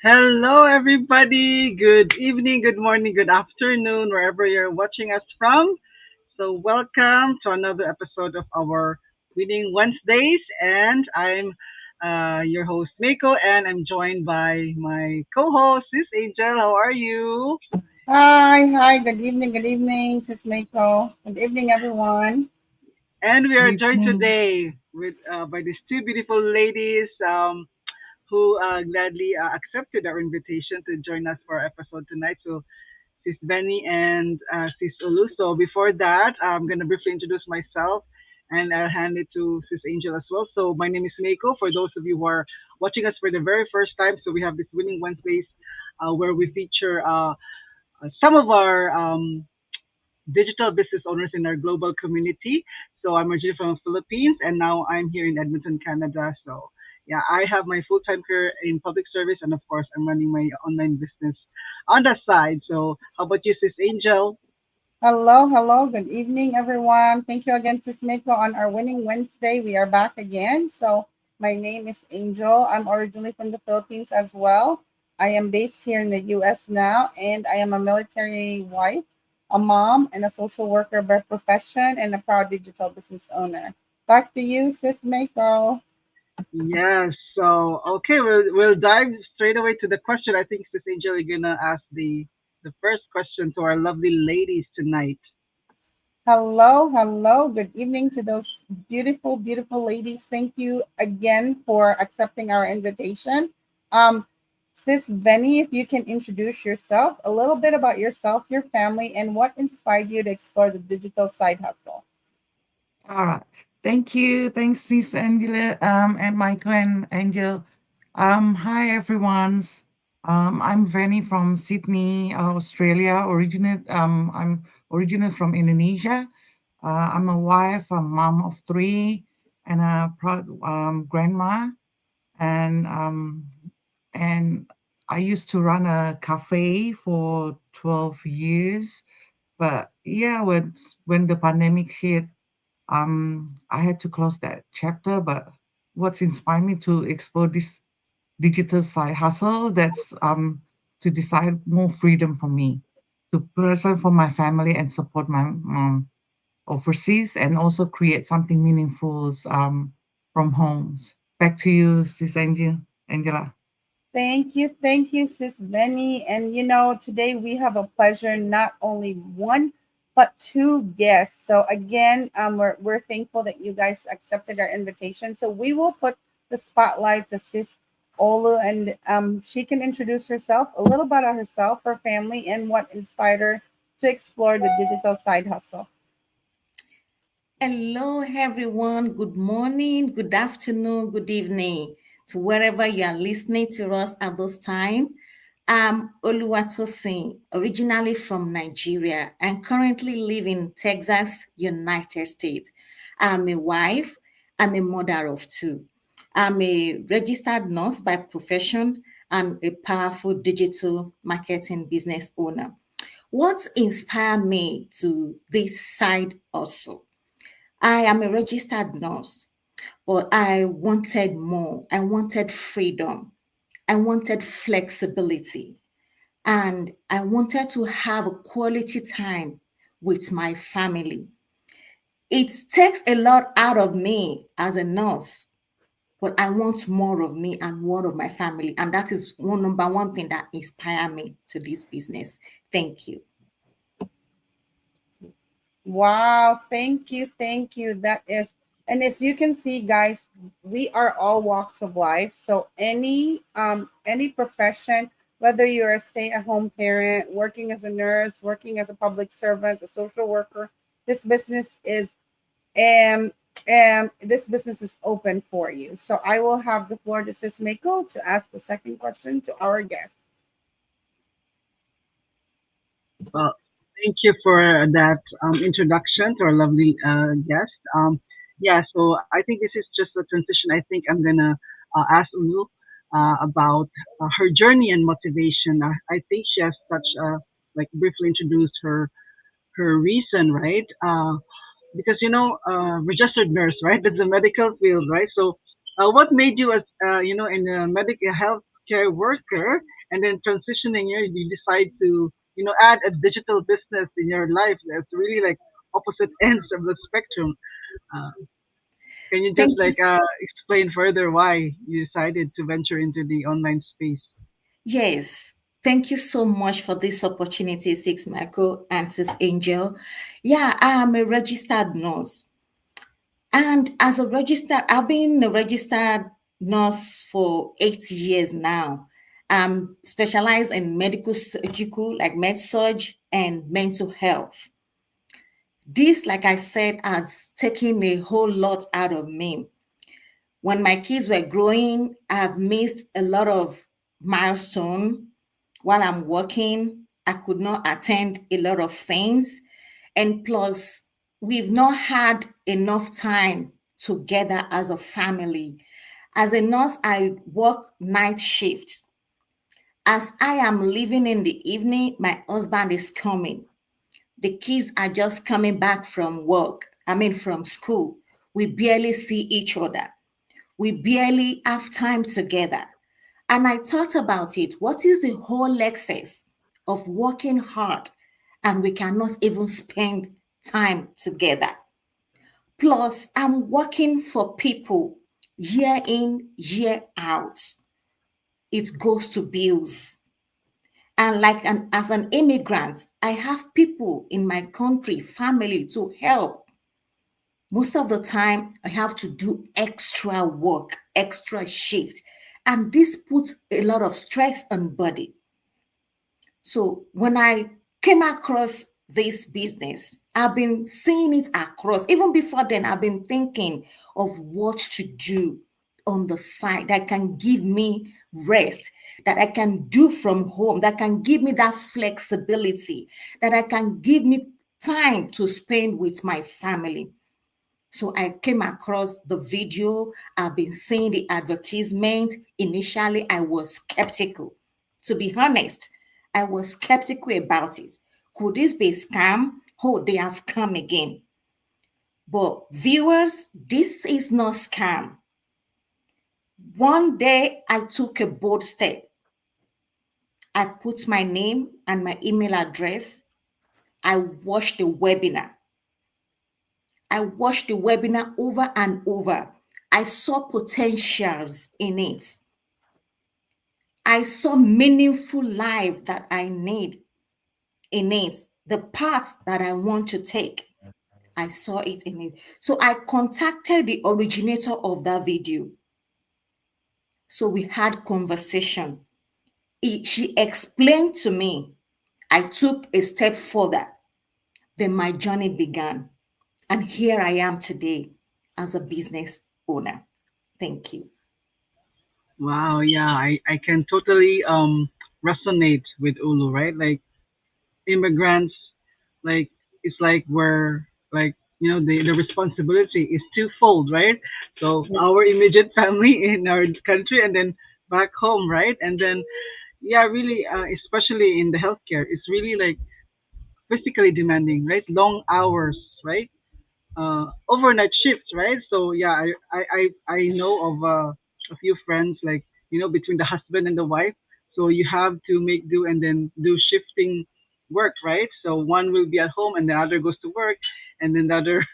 Hello, everybody. Good evening, good morning, good afternoon, wherever you're watching us from. So, welcome to another episode of our Winning Wednesdays. And I'm your host, Miko, and I'm joined by my co host, Sis Angel. How are you? Hi, good evening, Sis Mako. Good evening, everyone. And we Good are joined evening. today with by these two beautiful ladies. Who gladly accepted our invitation to join us for our episode tonight. So, Sis Benny and Sis Ulu. So before that, I'm going to briefly introduce myself and I'll hand it to Sis Angel as well. So my name is Mako. For those of you who are watching us for the very first time, so we have this Winning Wednesdays where we feature some of our digital business owners in our global community. So I'm originally from the Philippines and now I'm here in Edmonton, Canada. So yeah, I have my full-time career in public service and of course I'm running my online business on the side. So how about you, Sis Angel? Hello, good evening, everyone. Thank you again, Sis Mako, on our Winning Wednesday. We are back again. So, my name is Angel. I'm originally from the Philippines as well. I am based here in the US now, and I am a military wife, a mom, and a social worker by profession, and a proud digital business owner. Back to you, Sis Mako. Yes. So okay, we'll dive straight away to the question. I think Sis Angel is gonna ask the first question to our lovely ladies tonight. Hello. Good evening to those beautiful ladies. Thank you again for accepting our invitation. Um, Sis Benny, if you can introduce yourself, a little bit about yourself, your family, and what inspired you to explore the digital side hustle. All right. Thank you. Thanks, Miss Angela, and Michael and Angel. Hi, everyone. I'm Vinny from Sydney, Australia. I'm originally from Indonesia. I'm a wife, a mom of three, and a proud grandma. And and I used to run a cafe for 12 years. But yeah, when the pandemic hit, I had to close that chapter. But what's inspired me to explore this digital side hustle, that's to decide more freedom for me, to present for my family and support my mom overseas, and also create something meaningful from homes. Back to you, Sis Angela. Thank you, Sis Benny. And today we have a pleasure, not only one, but two guests. So again, we're thankful that you guys accepted our invitation. So we will put the spotlight to Sis Olu, and she can introduce herself, a little bit of herself, her family, and what inspired her to explore the digital side hustle. Hello, everyone. Good morning, good afternoon, good evening to wherever you are listening to us at this time. I'm Oluwatosin, originally from Nigeria and currently live in Texas, United States. I'm a wife and a mother of two. I'm a registered nurse by profession and a powerful digital marketing business owner. What inspired me to this side also? I am a registered nurse, but I wanted more. I wanted freedom. I wanted flexibility. And I wanted to have a quality time with my family. It takes a lot out of me as a nurse, but I want more of me and more of my family. And that is number one thing that inspired me to this business. Thank you. Wow, thank you. That is, and as you can see, guys, we are all walks of life. So any profession, whether you're a stay-at-home parent, working as a nurse, working as a public servant, a social worker, this business is um this business is open for you. So I will have the floor to Sis Mako to ask the second question to our guest. Well, thank you for that introduction to our lovely guest. Yeah, so I think this is just a transition. I think I'm gonna ask Ulu about her journey and motivation. I think she has such like briefly introduced her reason, right? Because registered nurse, right? That's the medical field, right? So, what made you as in the medical health healthcare worker, and then transitioning here, you decide to, add a digital business in your life. That's really like opposite ends of the spectrum. Uh, can you just Thank you. like explain further why you decided to venture into the online space? Yes. Thank you so much for this opportunity, Six Michael and Sis Angel. Yeah, I'm a registered nurse. And as a registered, I've been a registered nurse for 8 years now. I'm specialized in medical surgical, like med surg and mental health. This, like I said, has taken a whole lot out of me. When my kids were growing, I've missed a lot of milestone while I'm working. I could not attend a lot of things. And plus, we've not had enough time together as a family. As a nurse, I work night shift. As I am leaving in the evening, my husband is coming. The kids are just coming back from work, from school. We barely see each other. We barely have time together. And I thought about it. What is the whole excess of working hard and we cannot even spend time together? Plus, I'm working for people year in, year out. It goes to bills. And as an immigrant, I have people in my country, family to help. Most of the time, I have to do extra work, extra shift. And this puts a lot of stress on body. So when I came across this business, I've been seeing it across. Even before then, I've been thinking of what to do on the side that can give me rest, that I can do from home, that can give me that flexibility, that I can give me time to spend with my family. So I came across the video. I've been seeing the advertisement. Initially, I was skeptical. To be honest, I was skeptical about it. Could this be a scam? Oh, they have come again. But viewers, this is not scam. One day I took a bold step. I put my name and my email address. I watched the webinar. I watched the webinar over and over. I saw potentials in it. I saw meaningful life that I need in it, the path that I want to take. I saw it in it. So I contacted the originator of that video. So we had conversation. She explained to me. I took a step further. Then my journey began. And here I am today as a business owner. Thank you. Wow, yeah, I can totally resonate with Ulu, right? Like immigrants, like it's like we're like, the responsibility is twofold, right? So Yes. our immediate family in our country, and then back home, right? And then yeah, really, especially in the healthcare, it's really like physically demanding, right? Long hours, right? Overnight shifts, right? So yeah, I know of a few friends, like, between the husband and the wife. So you have to make do and then do shifting work, right? So one will be at home and the other goes to work, and then the other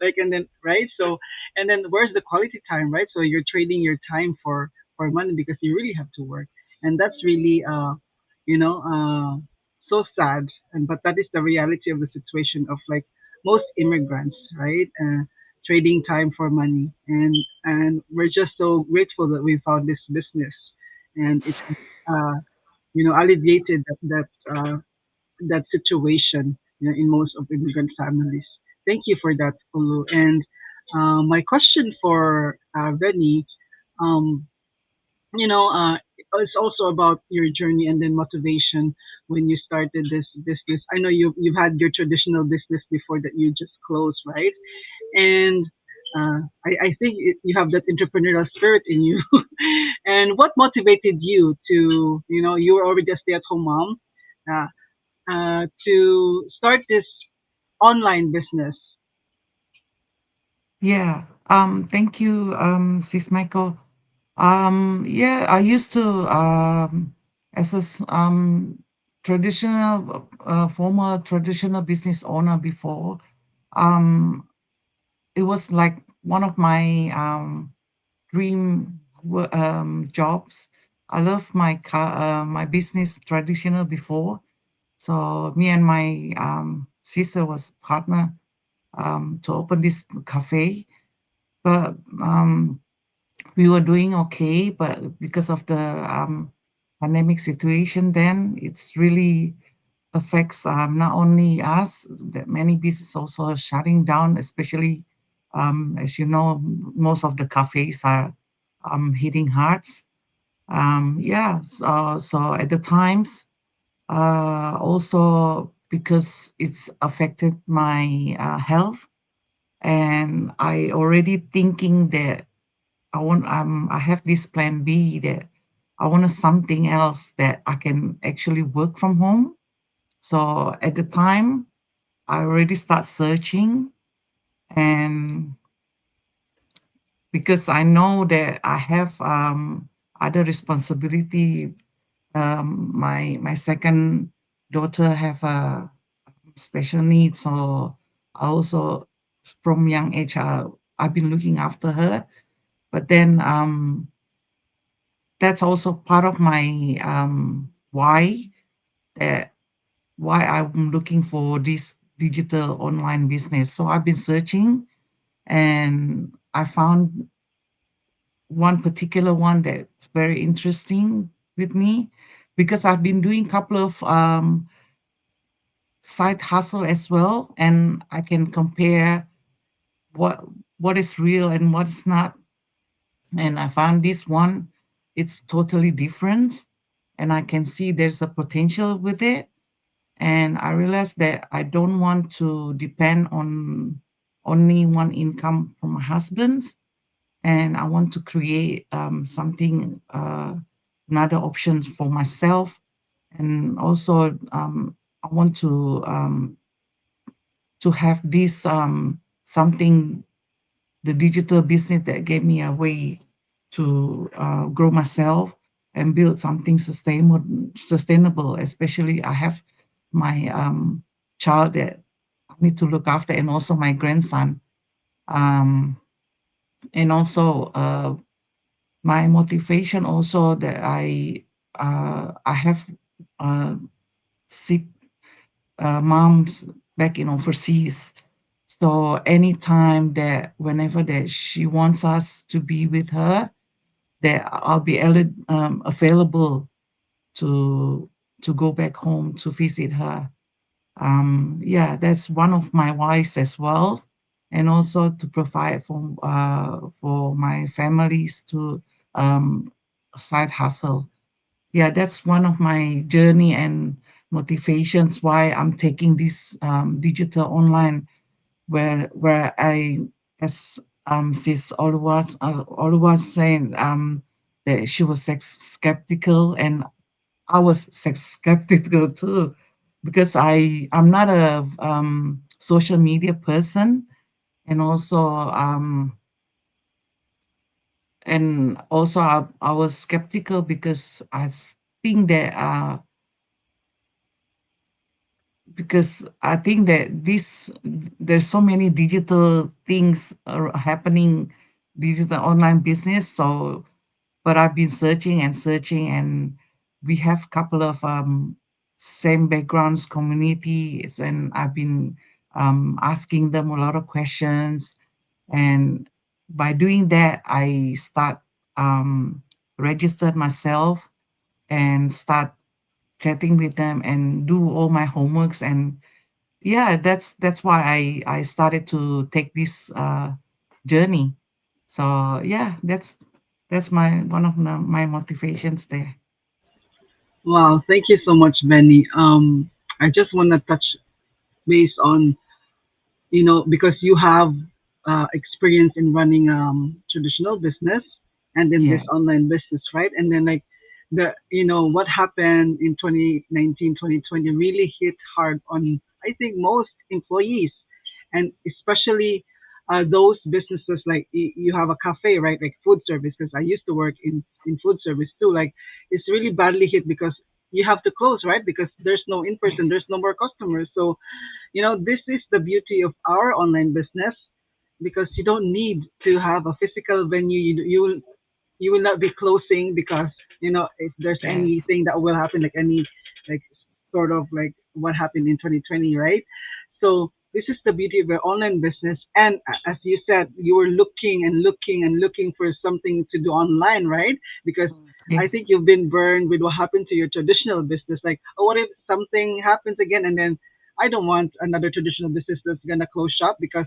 like, and then right. So and then where's the quality time, right? So you're trading your time for money because you really have to work, and that's really you know so sad. And but that is the reality of the situation of like most immigrants, right? Trading time for money, and we're just so grateful that we found this business, and it's uh, alleviated that situation, in most of immigrant families. Thank you for that, Ulu. And my question for Rennie, um, it's also about your journey and then motivation when you started this business. I know you've had your traditional business before that you just closed, right? And I think you have that entrepreneurial spirit in you. And what motivated you to, you were already a stay-at-home mom, to start this online business? Yeah. Thank you, Sis Michael. Yeah, I used to as a traditional former traditional business owner before. Um, it was like one of my dream jobs. I love my business traditional before. So me and my sister was partner to open this cafe, but we were doing okay. But because of the pandemic situation, then it's really affects not only us, but many businesses also are shutting down, especially as you know, most of the cafes are hitting hard. Yeah, so at the times, also because it's affected my health, and I already thinking that I have this plan B that I want something else that I can actually work from home. So at the time, I already start searching, and because I know that I have other responsibility. My second daughter have a special needs, so I also from young age I've been looking after her. But then that's also part of my that why I'm looking for this digital online business. So I've been searching, and I found one particular one that's very interesting with me, because I've been doing a couple of side hustle as well, and I can compare what what is real and what's not. And I found this one, it's totally different, and I can see there's a potential with it. And I realized that I don't want to depend on only one income from my husband's, and I want to create something, another options for myself, and also I want to have this something, the digital business that gave me a way to grow myself and build something sustainable. Especially I have my child that I need to look after, and also my grandson. Um, and also my motivation also that I have uh, sick moms back in overseas. So anytime that whenever that she wants us to be with her, that I'll be available to go back home to visit her. Yeah, that's one of my whys as well, and also to provide for my families to um, side hustle. Yeah, that's one of my journey and motivations why I'm taking this digital online, where I, as sis always saying that she was sex skeptical, and I was sex skeptical too, because I'm not a social media person, and also I was skeptical because think that I think that there's so many digital things are happening, digital online business. So, but I've been searching and searching, and we have couple of same backgrounds communities, and I've been asking them a lot of questions, and by doing that, I start registered myself and start chatting with them and do all my homeworks. And yeah, that's why I started to take this journey. So yeah, that's my one of my motivations there. Wow, thank you so much, Benny. I just want to touch base on, because you have experience in running traditional business and in this Yeah, online business, right? And then like what happened in 2019, 2020 really hit hard on, I think, most employees, and especially those businesses like you have a cafe, right? Like food service, because I used to work in food service too. Like it's really badly hit because you have to close, right? Because there's no in person, Yes. there's no more customers. So this is the beauty of our online business because you don't need to have a physical venue. You will not be closing because if there's Yes. anything that will happen, like any like sort of like what happened in 2020, right? So this is the beauty of your online business. And as you said, you were looking and looking and looking for something to do online, right? Because I Yes. think you've been burned with what happened to your traditional business. Like, oh, what if something happens again? And then I don't want another traditional business that's gonna close shop because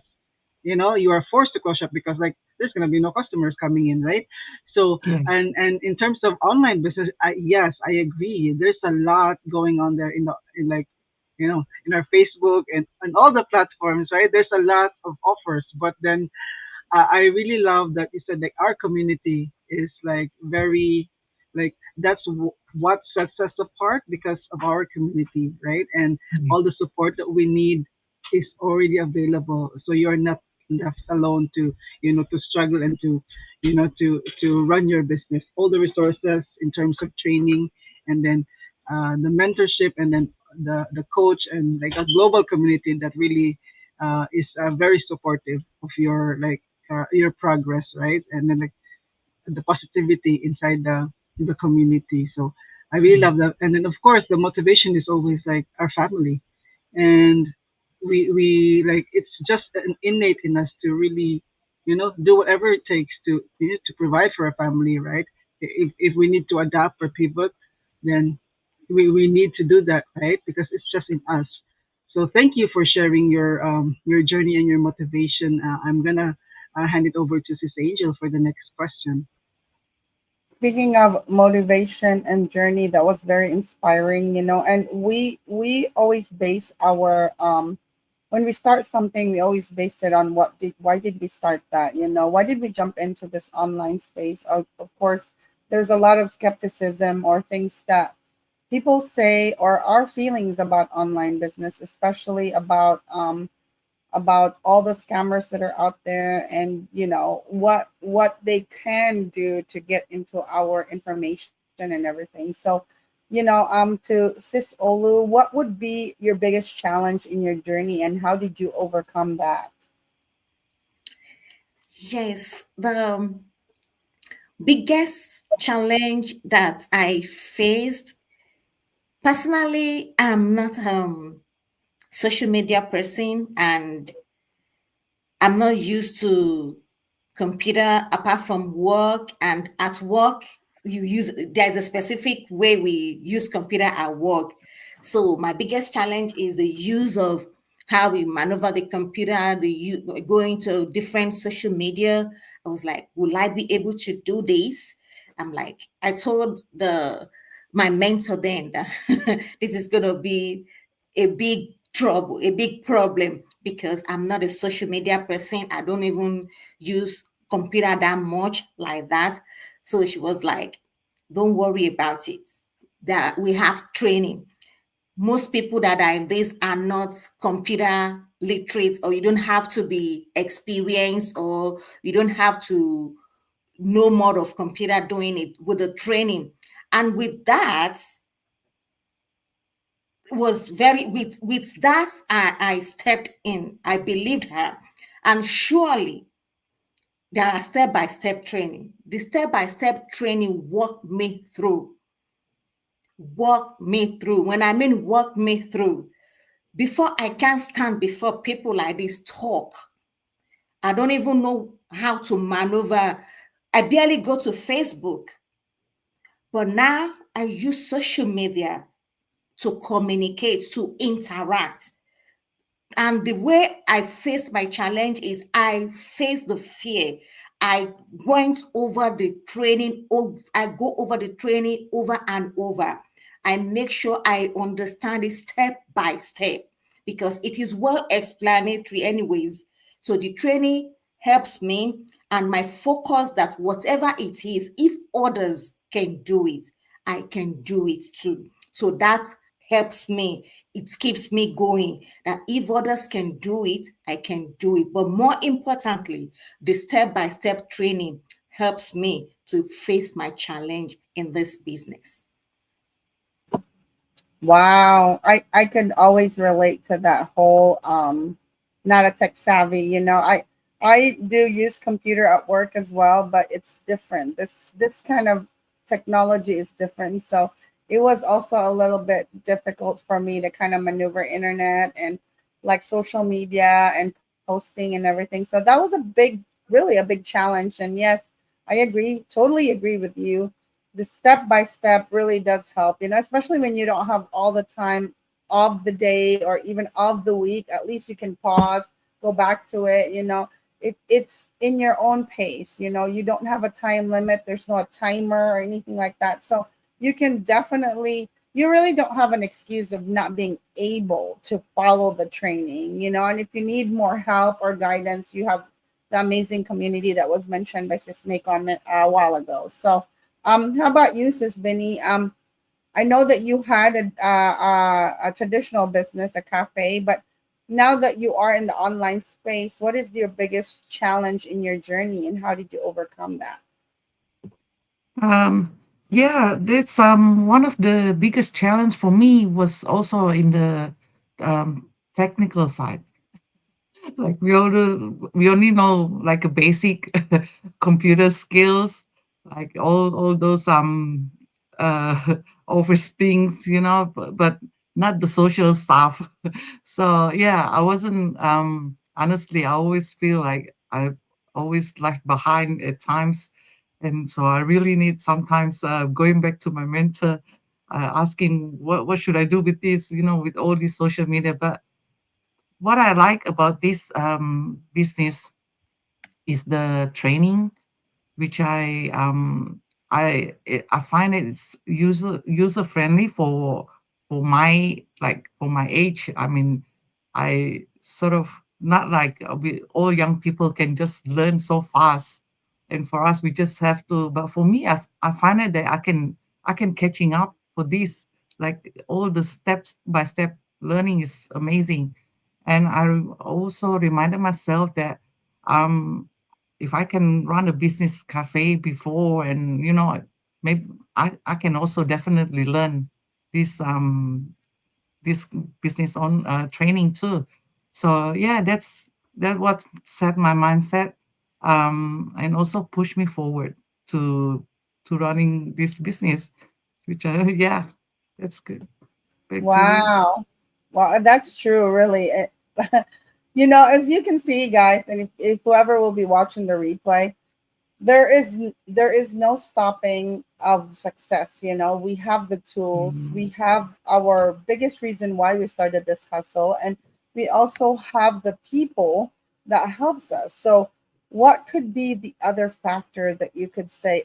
you are forced to close shop because like there's gonna be no customers coming in, right? So Yes. and in terms of online business, yes, I agree. There's a lot going on there in like in our Facebook and all the platforms, right? There's a lot of offers, but then I really love that you said like our community is like very like that's what sets us apart because of our community, right? And Yeah. all the support that we need is already available, so you're not left alone to to struggle and to run your business. All the resources in terms of training, and then the mentorship, and then the coach, and like a global community that really is very supportive of your progress, right? And then like the positivity inside the community. So I really Yeah. love that. And then of course the motivation is always like our family, and we like it's just an innate in us to really do whatever it takes to to provide for our family, right? If we need to adapt or pivot, then we need to do that, right? Because it's just in us. So thank you for sharing your journey and your motivation. I'm gonna hand it over to Sis Angel for the next question. Speaking of motivation and journey, that was very inspiring, and we always base our when we start something, we always base it on why did we start that, why did we jump into this online space. Of course, there's a lot of skepticism or things that people say or our feelings about online business, especially about all the scammers that are out there, and what they can do to get into our information and everything. So to Sis Olu, what would be your biggest challenge in your journey and how did you overcome that? Yes, the biggest challenge that I faced personally, I'm not social media person, and I'm not used to computer apart from work. And at work, there's a specific way we use computer at work. So my biggest challenge is the use of how we maneuver the computer, going to different social media. I was like, will I be able to do this? I'm like, I told the my mentor then that this is gonna be a big trouble, a big problem, because I'm not a social media person. I don't even use computer that much like that. So she was like, don't worry about it. That we have training. Most people that are in this are not computer literate, or you don't have to be experienced, or you don't have to know more of computer doing it with the training. And with that, was very with that I stepped in. I believed her, and surely there are step-by-step training. The step-by-step training walk me through. When I mean walk me through, before I can stand before people like this talk, I don't even know how to maneuver. I barely go to Facebook, but now I use social media to communicate, to interact. And the way I faced my challenge is I faced the fear. I went over the training. I go over the training over and over. I make sure I understand it step by step because it is well explanatory, anyways. So the training helps me, and my focus that whatever it is, if others can do it, I can do it too. So that helps me. It keeps me going. That if others can do it, I can do it. But more importantly, the step by step training helps me to face my challenge in this business. Wow. I could always relate to that whole not a tech savvy, I do use computer at work as well, but it's different. This kind of technology is different. So it was also a little bit difficult for me to kind of maneuver internet and like social media and posting and everything. So that was a big, really a big challenge. And yes, I agree, totally agree with you. The step by step really does help, especially when you don't have all the time of the day or even of the week. At least you can pause, go back to it. It's in your own pace. You don't have a time limit. There's no timer or anything like that. So you can definitely, you really don't have an excuse of not being able to follow the training. And if you need more help or guidance, you have the amazing community that was mentioned by Sis Mako a while ago. So how about you, Sis Vinny? I know that you had a traditional business, a cafe, but now that you are in the online space, what is your biggest challenge in your journey, and how did you overcome that? Um, yeah, that's one of the biggest challenge for me was also in the technical side. Like we only know like a basic computer skills, like all those office things, but not the social stuff. So yeah, I wasn't honestly, I always feel like I always left behind at times. And so I really need sometimes going back to my mentor, asking what should I do with this, with all this social media. But what I like about this business is the training, which I find it's user friendly for my like for my age. I mean, I sort of not like we all young people can just learn so fast, and for us we just have to. But for me, I find it that I can catching up for this. Like all the steps by step learning is amazing, and also reminded myself that um if I can run a business cafe before, and maybe I can also definitely learn this this business on training too. So yeah, that what set my mindset, and also pushed me forward to running this business, which yeah, that's good. Back to you. Wow. Well, that's true, really. As you can see, guys, and if whoever will be watching the replay, there is no stopping of success. We have the tools, we Mhm. have our biggest reason why we started this hustle, and we also have the people that helps us. So what could be the other factor that you could say,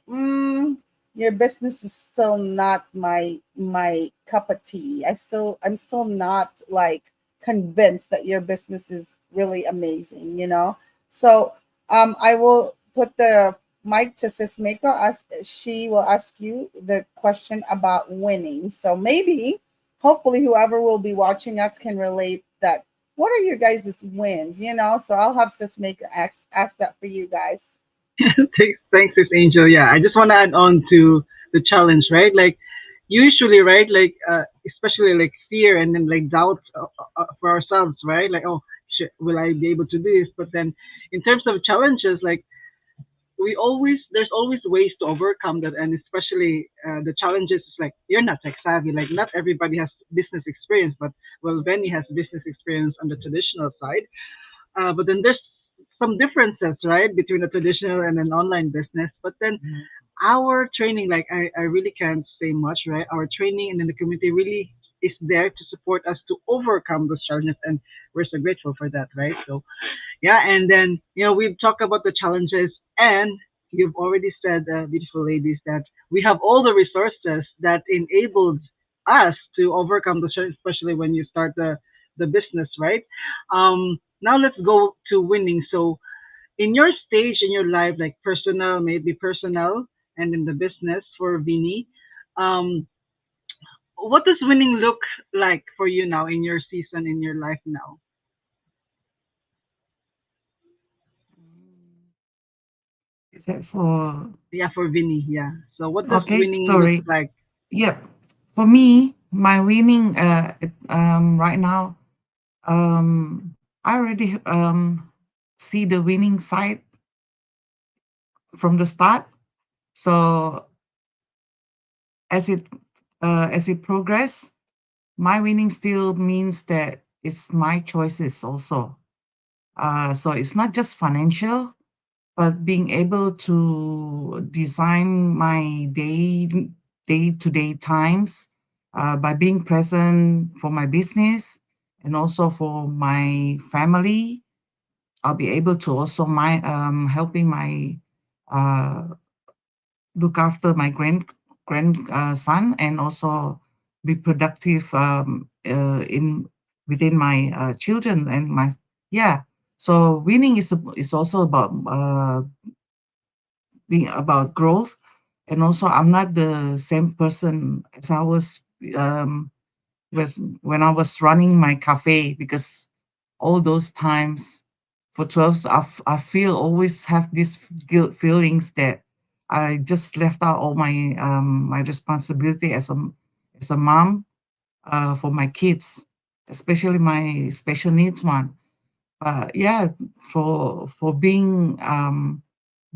your business is still not my cup of tea. I'm still not like convinced that your business is really amazing. So I will put the mic to Sis Mako, as she will ask you the question about winning. So maybe, hopefully, whoever will be watching us can relate that. What are your guys' wins? So I'll have Sis Mako ask that for you guys. Thanks, Miss Angel. Yeah, I just want to add on to the challenge, right? Like, usually, right? Like, especially like fear and then like doubts for ourselves, right? Like, oh, will I be able to do this? But then, in terms of challenges, like there's always ways to overcome that, and especially the challenges is like you're not tech savvy. Like, not everybody has business experience, but well, Benny has business experience on the traditional side. But then there's some differences, right, between a traditional and an online business. But then Mhm. our training, like I really can't say much, right? Our training and then the community really is there to support us to overcome those challenges, and we're so grateful for that, right? So yeah, and then we've talked about the challenges, and you've already said, beautiful ladies, that we have all the resources that enabled us to overcome the challenges, especially when you start the business, right? Now let's go to winning. So in your stage in your life, like personal, maybe personal, and in the business for Vinny, um, what does winning look like for you now in your season in your life now? Is that for? Yeah, for Vinny. Yeah. So what does Okay, winning looks sorry. like? Yep. For me, my winning right now, I already see the winning side from the start. So as it progress, my winning still means that it's my choices also. So it's not just financial, but being able to design my day-to-day times by being present for my business and also for my family. I'll be able to also my helping my uh, look after my son and also be productive in within my children and my yeah. So winning is also about being about growth, and also I'm not the same person as I um, was when I was running my cafe, because all those times for 12 I feel always have these guilt feelings that I just left out all my responsibility as a mom for my kids, especially my special needs one. Yeah, for being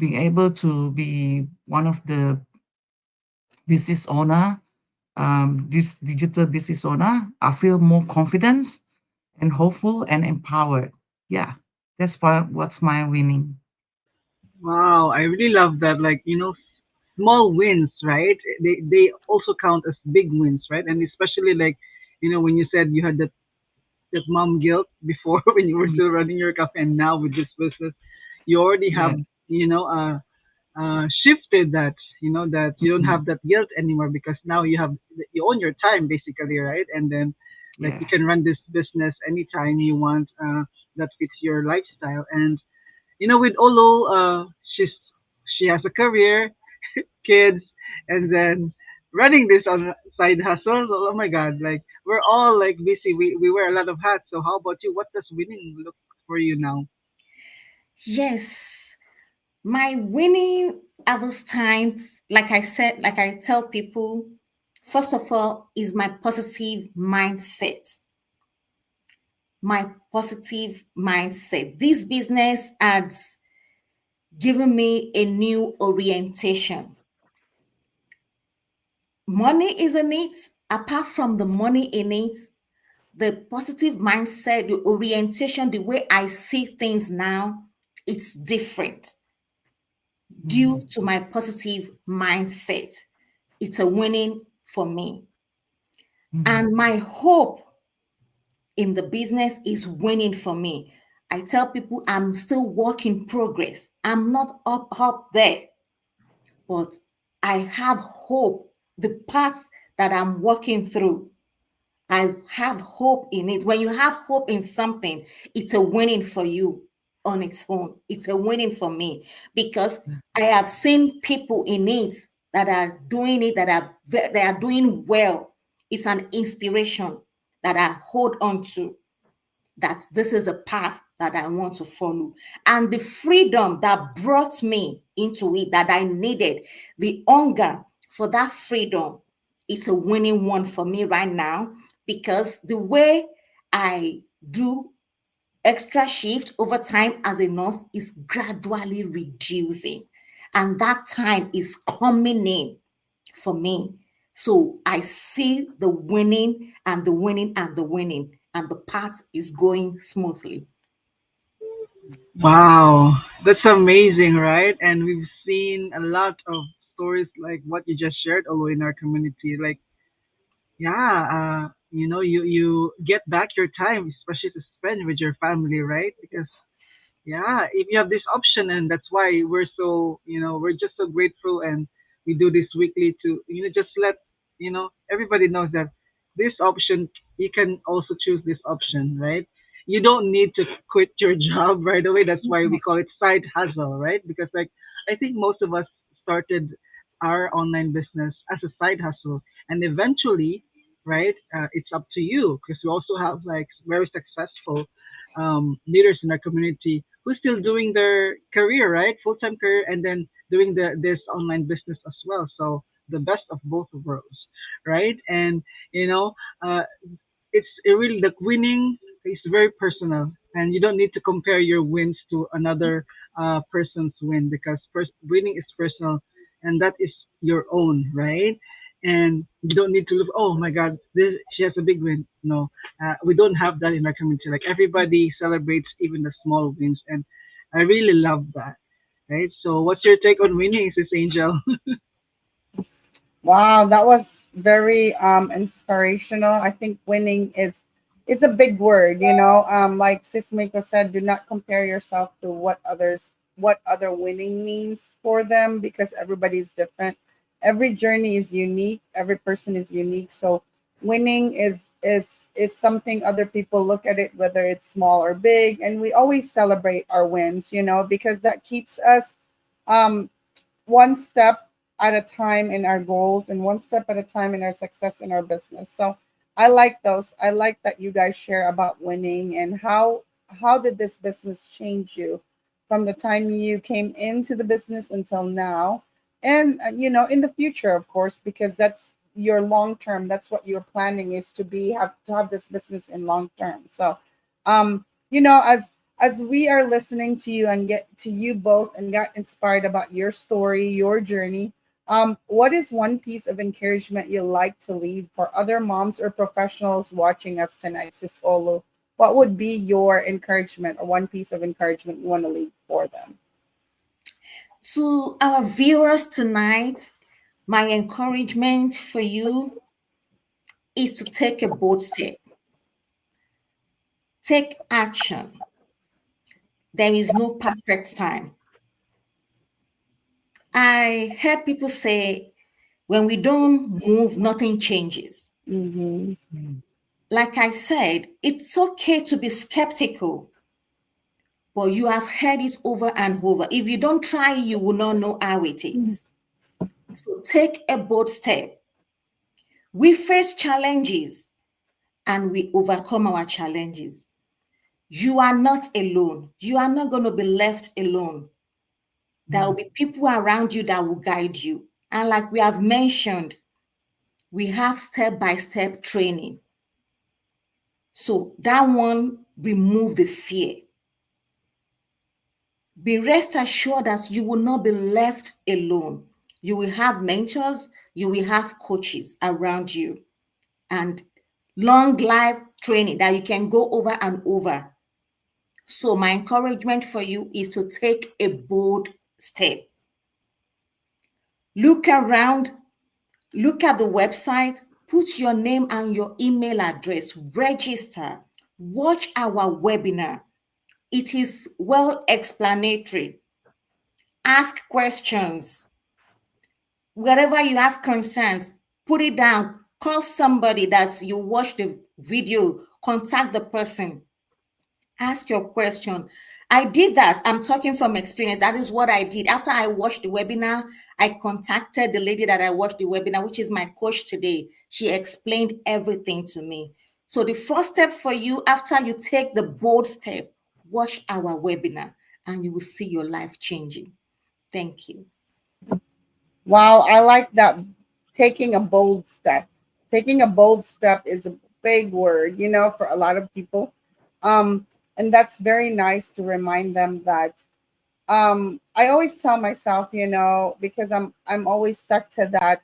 able to be one of the business owner, this digital business owner, I feel more confidence and hopeful and empowered. Yeah, that's what's my winning. Wow, I really love that. Like, small wins, right? They also count as big wins, right? And especially like, when you said you had that mom guilt before when you were Mm, still running your cafe, and now with this business, you already have, yeah, you know, uh, shifted that, that you don't mm, have that guilt anymore because now you own your time basically, right? And then like yeah, you can run this business anytime you want, that fits your lifestyle. And with Olo, she has a career, kids, and then running this on side hustle. So, oh my God, like we're all like busy. We wear a lot of hats. So how about you? What does winning look for you now? Yes, my winning at this time, like I said, like I tell people, first of all, is my positive mindset. My positive mindset. This business has given me a new orientation. Money is in it. Apart from the money in it, the positive mindset, the orientation, the way I see things now, it's different due mm, to my positive mindset. It's a winning for me. mm, And my hope in the business is winning for me. I tell people I'm still work in progress. I'm not up there, but I have hope. The path that I'm working through, I have hope in it. When you have hope in something, it's a winning for you on its own. It's a winning for me because mm, I have seen people in it that are doing it, they are doing well. It's an inspiration that I hold on to, that this is a path that I want to follow. And the freedom that brought me into it, that I needed, the hunger for that freedom, it's a winning one for me right now because the way I do extra shift over time as a nurse is gradually reducing. And that time is coming in for me. So I see the winning and the winning and the winning, and the path is going smoothly. Wow, that's amazing, right? And we've seen a lot of stories like what you just shared, although in our community, like yeah, you get back your time, especially to spend with your family, right? Because yeah, if you have this option, and that's why we're just so grateful, and we do this weekly to just let everybody knows that this option, you can also choose this option, right? You don't need to quit your job right away. That's why we call it side hustle, right? Because like I think most of us started our online business as a side hustle, and eventually right? It's up to you because we also have like very successful leaders in our community who's still doing their career, right? Full time career, and then doing this online business as well. So the best of both worlds, right? And you know, uh, it's really like winning is very personal, and you don't need to compare your wins to another person's win because first winning is personal, and that is your own, right? And you don't need to look. Oh my God, this she has a big win. No, we don't have that in our community. Like everybody celebrates even the small wins, and I really love that. Right. So, what's your take on winning, Sis Angel? Wow, that was very inspirational. I think winning is it's a big word, you know. Like Sis Miko said, do not compare yourself to what other winning means for them because everybody's different. Every journey is unique, every person is unique. So winning is something other people look at it, whether it's small or big, and we always celebrate our wins, you know, because that keeps us um one step at a time in our goals and one step at a time in our success in our business. So I like those. I like that you guys share about winning and how did this business change you from the time you came into the business until now and you know in the future of course because that's your long term that's what you're planning is to have this business in long term. So you know as we are listening to you and get to you both and got inspired about your story, your journey, what is one piece of encouragement you like to leave for other moms or professionals watching us tonight, Sis Olu? What would be your encouragement or one piece of encouragement you want to leave for them? To our viewers tonight, my encouragement for you is to take a bold step, take action. There is no perfect time. I heard people say, when we don't move, nothing changes. Mm-hmm. Like I said, it's okay to be skeptical, but you have heard it over and over. If you don't try, you will not know how it is. So take a bold step. We face challenges and we overcome our challenges. You are not alone. You are not going to be left alone. There will be people around you that will guide you. And like we have mentioned, we have step by step training. So that one remove the fear. Be rest assured that you will not be left alone. You will have mentors, you will have coaches around you, and long life training that you can go over and over. So, my encouragement for you is to take a bold step. Look around, look at the website, put your name and your email address, register, watch our webinar. It is well explanatory. Ask questions. Wherever you have concerns, put it down. Call somebody that you watch the video, contact the person, ask your question. I did that. I'm talking from experience. That is what I did. After I watched the webinar, I contacted the lady that I watched the webinar, which is my coach today. She explained everything to me. So the first step for you, after you take the bold step, watch our webinar and you will see your life changing. Thank you. Wow, I like that. Taking a bold step. Taking a bold step is a big word, you know, for a lot of people. Um, and that's very nice to remind them that I always tell myself, you know, because I'm always stuck to that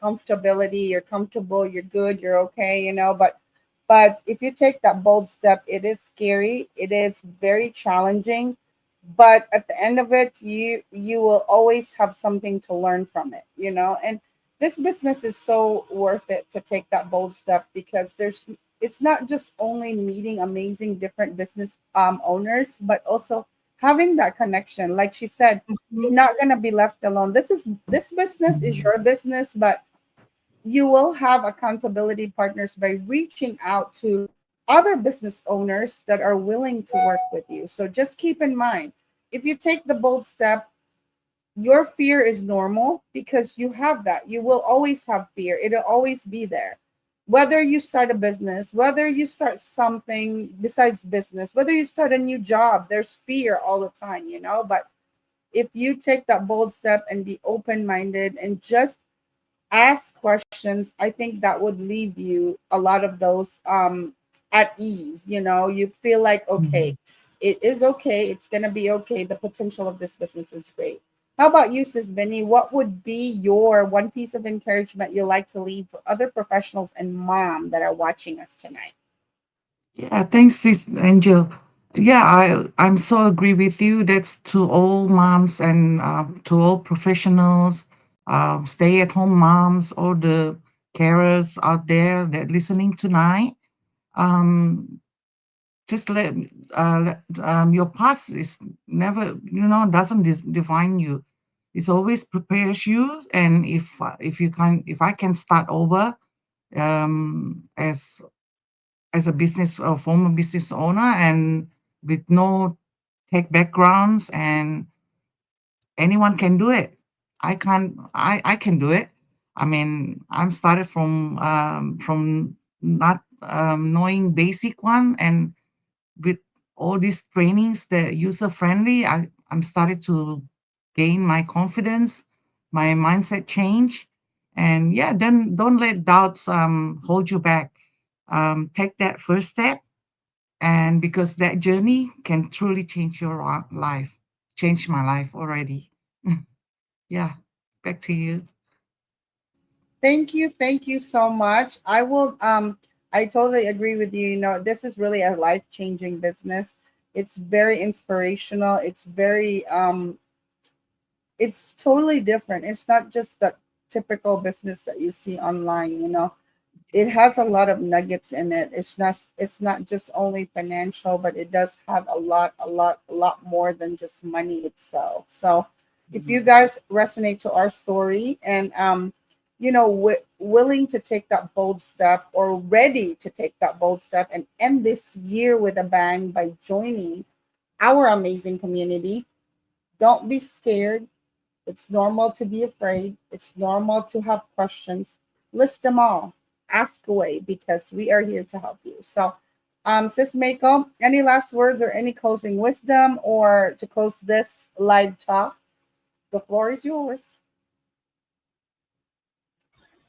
comfortability. You're comfortable, you're good, you're okay, you know, but if you take that bold step, it is scary, it is very challenging, but at the end of it you will always have something to learn from it, you know. And this business is so worth it to take that bold step because there's it's not just only meeting amazing different business owners but also having that connection. Like she said, you're not going to be left alone. This business is your business, but you will have accountability partners by reaching out to other business owners that are willing to work with you. So just keep in mind, if you take the bold step, your fear is normal because you have that. You will always have fear. It'll always be there. Whether you start a business, whether you start something besides business, whether you start a new job, there's fear all the time, you know. But if you take that bold step and be open minded and just ask questions, I think that would leave you a lot of those at ease. You know, you feel like, okay, Mhm. it is okay, it's gonna be okay. The potential of this business is great. How about you, Sis Benny? What would be your one piece of encouragement you like to leave for other professionals and mom that are watching us tonight? Yeah, thanks, Sis Angel. Yeah, I'm so agree with you. That's to all moms and to all professionals, stay-at-home moms, all the carers out there that listening tonight. Um, just your past is never, doesn't define you. It always prepares you. And if you can, if I can start over, as a business a former business owner and with no tech backgrounds, and anyone can do it. I can do it. I mean, I'm started from not knowing basic one, and with all these trainings that user friendly, I'm started to gain my confidence, my mindset change. And yeah, then don't let doubts hold you back. Take that first step, and because that journey can truly change your life, changed my life already. Yeah, back to you. Thank you so much. I totally agree with you. You know, this is really a life-changing business. It's very inspirational. It's totally different. It's not just the typical business that you see online, you know. It has a lot of nuggets in it. It's not just only financial, but it does have a lot more than just money itself. So if you Mhm. guys resonate to our story and you know, willing to take that bold step or ready to take that bold step and end this year with a bang by joining our amazing community, don't be scared. It's normal to be afraid. It's normal to have questions. List them all. Ask away because we are here to help you. So, Sis Mako, any last words or any closing wisdom or to close this live talk? The floor is yours.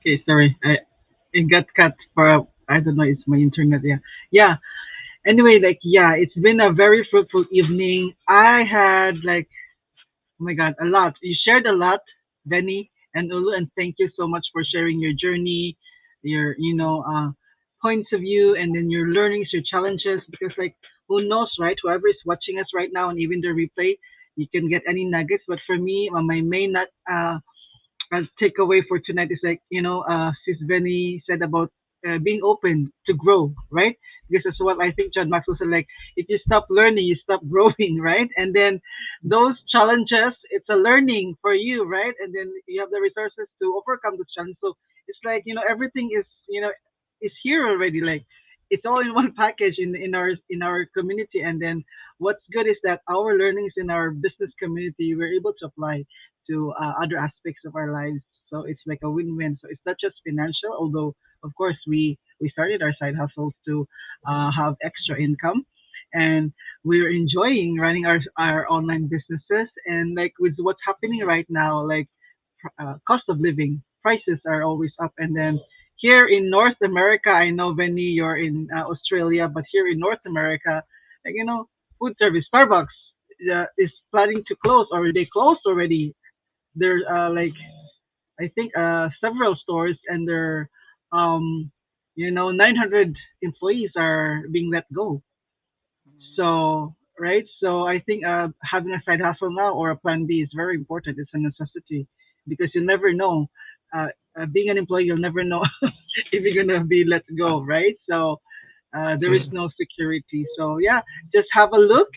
Okay, sorry. It got cut for I don't know. It's my internet. Yeah, yeah. Anyway, like yeah, it's been a very fruitful evening. I had like oh my God, a lot. You shared a lot, Benny and Ulu, and thank you so much for sharing your journey, your points of view, and then your learnings, your challenges. Because like who knows, right? Whoever is watching us right now, and even the replay, you can get any nuggets. But for me, my main takeaway for tonight is like Sis Benny said about being open to grow, right? Because as what I think John Maxwell said, like if you stop learning, you stop growing, right? And then those challenges, it's a learning for you, right? And then you have the resources to overcome the challenge. So it's like everything is is here already. Like it's all in one package in our community. And then what's good is that our learnings in our business community we're able to apply to other aspects of our lives. So it's like a win-win. So it's not just financial, although of course we started our side hustles to have extra income, and we're enjoying running our online businesses. And like with what's happening right now, like cost of living prices are always up. And then here in North America, I know Vinny, you're in Australia, but here in North America, like food service Starbucks is planning to close, or they closed already. There's like I think several stores, and their 900 employees are being let go. So right, so I think having a side hustle now or a plan B is very important. It's a necessity because you never know. Being an employee, you'll never know if you're gonna be let go, right? So there is True. no security. So yeah, just have a look.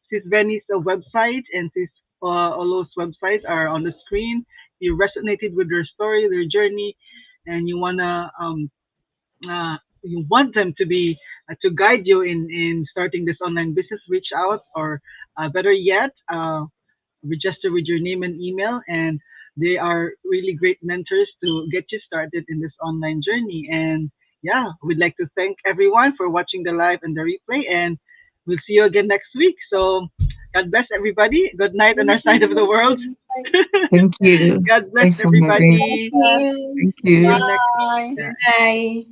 Sis Benny's website and Sis Olo's website are on the screen. You resonated with their story, their journey, and you want them to be to guide you in starting this online business. Reach out, or better yet, register with your name and email, and they are really great mentors to get you started in this online journey. And yeah, we'd like to thank everyone for watching the live and the replay, and we'll see you again next week. So God bless everybody. Good night on our side of the world. Thank you. God bless Thanks for having. Thank everybody. you. Thank See you you. next. Bye. Yeah. Bye.